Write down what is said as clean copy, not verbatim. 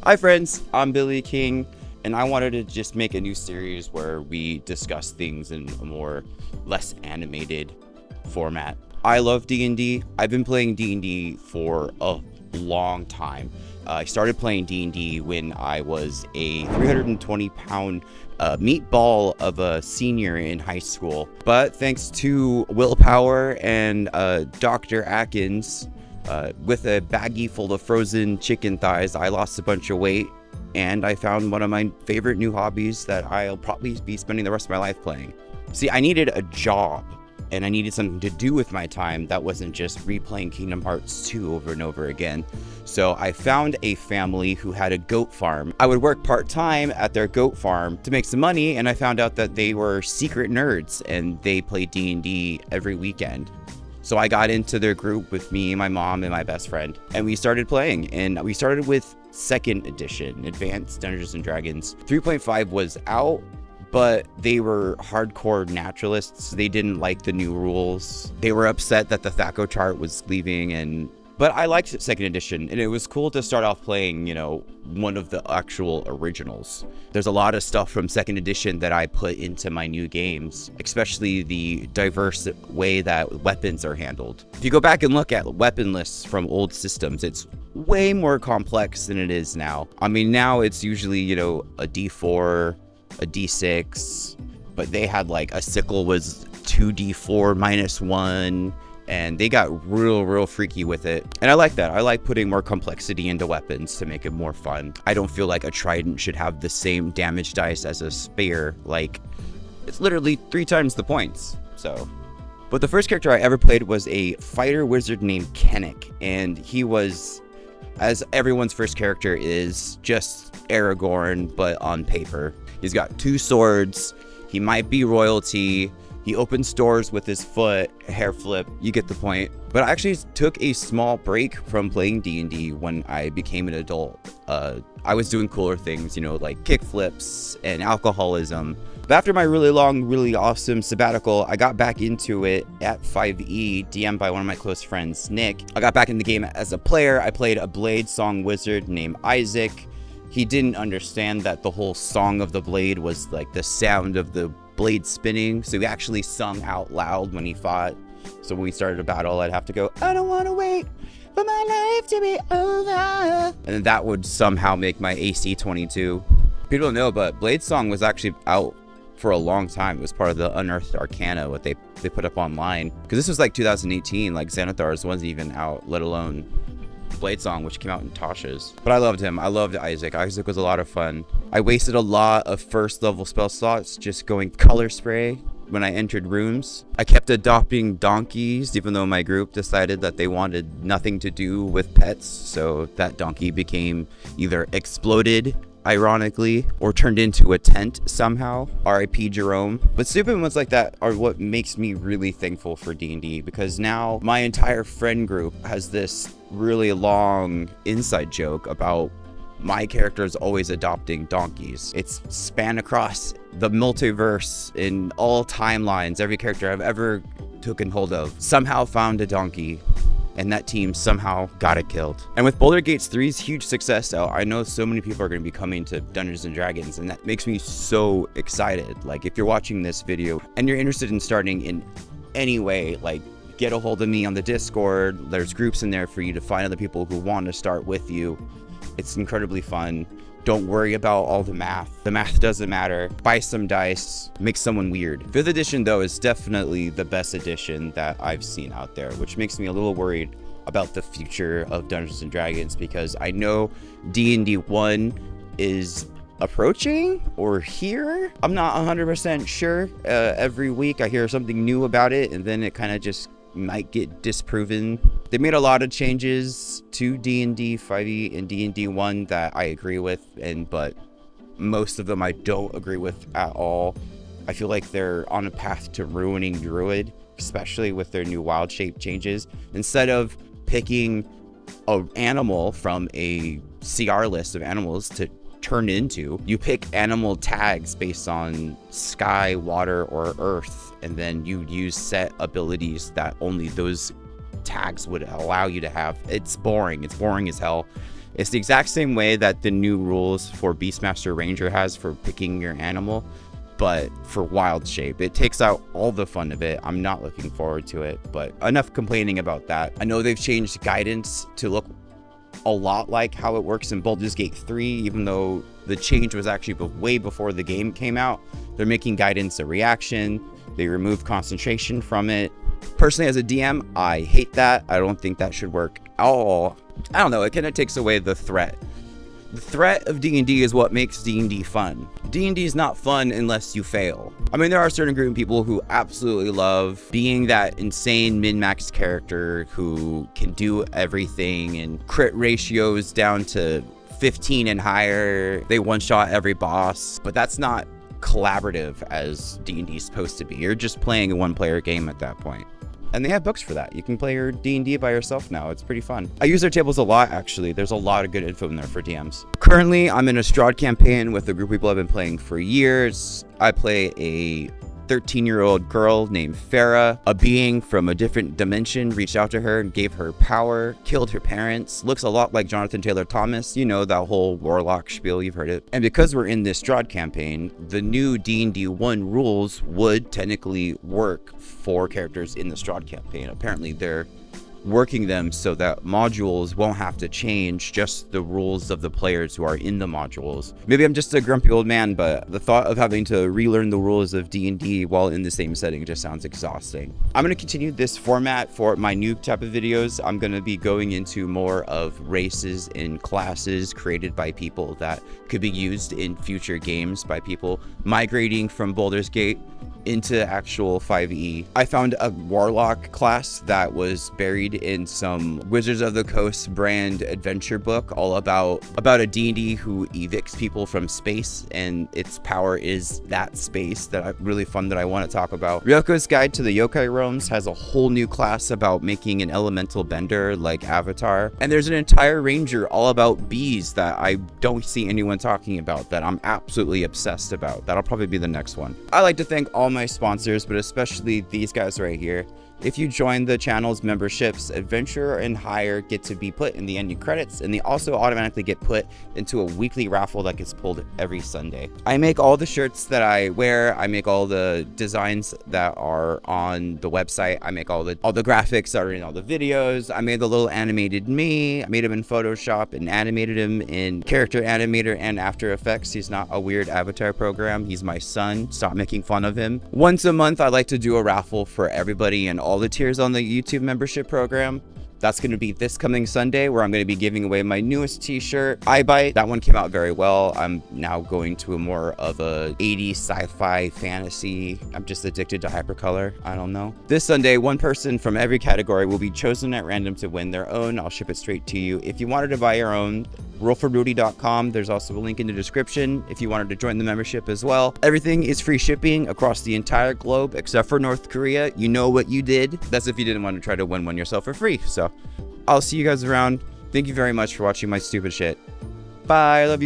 Hi friends, I'm Billy King, and I wanted to just make a new series where we discuss things in a more less animated format. I love D&D. I've been playing D&D for a long time. I started playing D&D when I was a 320-pound meatball of a senior in high school. But thanks to willpower and Dr. Atkins, with a baggie full of frozen chicken thighs, I lost a bunch of weight, and I found one of my favorite new hobbies that I'll probably be spending the rest of my life playing. See, I needed a job, and I needed something to do with my time that wasn't just replaying Kingdom Hearts 2 over and over again. So I found a family who had a goat farm. I would work part-time at their goat farm to make some money, and I found out that they were secret nerds, and they played D&D every weekend. So I got into their group with me, my mom, and my best friend, and we started playing. And we started with 2nd edition, Advanced Dungeons & Dragons. 3.5 was out, but they were hardcore naturalists. They didn't like the new rules. They were upset that the Thaco chart was leaving, but I liked 2nd edition, and it was cool to start off playing, one of the actual originals. There's a lot of stuff from 2nd edition that I put into my new games, especially the diverse way that weapons are handled. If you go back and look at weapon lists from old systems, it's way more complex than it is now. I mean, now it's usually, a D4, a D6, but they had like a sickle was 2D4 minus 1. And they got real freaky with it. And I like that. I like putting more complexity into weapons to make it more fun. I don't feel like a trident should have the same damage dice as a spear. Like, it's literally 3 times the points. But the first character I ever played was a fighter wizard named Kennick. And he was, as everyone's first character is, just Aragorn, but on paper. He's got 2 swords. He might be royalty. He opens doors with his foot, hair flip, you get the point. But I actually took a small break from playing D&D when I became an adult. I was doing cooler things, like kick flips and alcoholism. But after my really long, really awesome sabbatical, I got back into it at 5e, DM'd by one of my close friends, Nick. I got back in the game as a player. I played a Blade Song wizard named Isaac. He didn't understand that the whole Song of the Blade was like the sound of the blade spinning, so he actually sung out loud when he fought. So when we started a battle, I'd have to go, I don't want to wait for my life to be over, and then that would somehow make my AC 22. People don't know, but Blade Song was actually out for a long time. It was part of the Unearthed Arcana, what they put up online, because this was like 2018. Like Xanathar's wasn't even out, let alone Blade Song, which came out in Tasha's. But I loved him. I loved Isaac. Isaac was a lot of fun. I wasted a lot of 1st level spell slots just going color spray when I entered rooms. I kept adopting donkeys, even though my group decided that they wanted nothing to do with pets. So that donkey became either exploded, ironically, or turned into a tent somehow. R.I.P. Jerome. But stupid ones like that are what makes me really thankful for D&D, because now my entire friend group has this really long inside joke about my characters always adopting donkeys. It's span across the multiverse in all timelines. Every character I've ever taken hold of somehow found a donkey, and that team somehow got it killed. And with Baldurs Gate 3's huge success out, I know so many people are going to be coming to Dungeons & Dragons, and that makes me so excited. Like, if you're watching this video and you're interested in starting in any way, like, get a hold of me on the Discord. There's groups in there for you to find other people who want to start with you. It's incredibly fun. Don't worry about all the math. The math doesn't matter. Buy some dice, make someone weird. 5th edition, though, is definitely the best edition that I've seen out there, which makes me a little worried about the future of Dungeons & Dragons, because I know D&D 1 is approaching or here. I'm not 100% sure. Every week I hear something new about it, and then it kind of just might get disproven. They made a lot of changes to D&D 5e and D&D 1 that I agree with, but most of them I don't agree with at all. I feel like they're on a path to ruining Druid, especially with their new wild shape changes. Instead of picking an animal from a CR list of animals to turn into, you pick animal tags based on sky, water, or earth, and then you use set abilities that only those tags would allow you to have. It's boring as hell. It's the exact same way that the new rules for Beastmaster Ranger has for picking your animal, but for wild shape. It takes out all the fun of it. I'm not looking forward to it, but enough complaining about that. I know they've changed guidance to look a lot like how it works in Baldurs Gate 3, even though the change was actually way before the game came out. They're making guidance a reaction. They remove concentration from it. Personally, as a DM, I hate that. I don't think that should work at all. I don't know, it kind of takes away the threat. The threat of D&D is what makes D&D fun. D&D is not fun unless you fail. I mean, there are a certain group of people who absolutely love being that insane min-max character who can do everything and crit ratios down to 15 and higher. They one-shot every boss, but that's not collaborative as D&D is supposed to be. You're just playing a one-player game at that point. And they have books for that. You can play your D&D by yourself now. It's pretty fun. I use their tables a lot, actually. There's a lot of good info in there for DMs. Currently, I'm in a Strahd campaign with a group of people I've been playing for years. I play a 13-year-old girl named Farah. A being from a different dimension reached out to her and gave her power, killed her parents. Looks a lot like Jonathan Taylor Thomas. You know, that whole warlock spiel, you've heard it. And because we're in this Strahd campaign, the new D&D 1 rules would technically work for characters in the Strahd campaign. Apparently, they're working them so that modules won't have to change, just the rules of the players who are in the modules. Maybe I'm just a grumpy old man, but the thought of having to relearn the rules of D&D while in the same setting just sounds exhausting. I'm going to continue this format for my new type of videos. I'm going to be going into more of races and classes created by people that could be used in future games by people migrating from Baldurs Gate into actual 5e. I found a warlock class that was buried in some Wizards of the Coast brand adventure book, all about a D&D who evicts people from space, and its power is that space. That really fun that I want to talk about. Ryoko's Guide to the Yokai Realms has a whole new class about making an elemental bender like Avatar, and there's an entire ranger all about bees that I don't see anyone talking about that I'm absolutely obsessed about. That'll probably be the next one. I like to thank all my sponsors, but especially these guys right here. If you join the channel's memberships, Adventure and Higher get to be put in the ending credits, and they also automatically get put into a weekly raffle that gets pulled every Sunday. I make all the shirts that I wear. I make all the designs that are on the website. I make all the graphics that are in all the videos. I made the little animated me. I made him in Photoshop and animated him in Character Animator and After Effects. He's not a weird avatar program. He's my son. Stop making fun of him. Once a month, I like to do a raffle for everybody and all the tiers on the YouTube membership program. That's going to be this coming Sunday, where I'm going to be giving away my newest t-shirt, I Bite. That one came out very well. I'm now going to a more of a 80s sci-fi fantasy. I'm just addicted to hypercolor. I don't know. This Sunday, one person from every category will be chosen at random to win their own. I'll ship it straight to you. If you wanted to buy your own, rollforrudy.com. There's also a link in the description if you wanted to join the membership as well. Everything is free shipping across the entire globe except for North Korea. You know what you did. That's if you didn't want to try to win one yourself for free. So I'll see you guys around. Thank you very much for watching my stupid shit. Bye. I love you.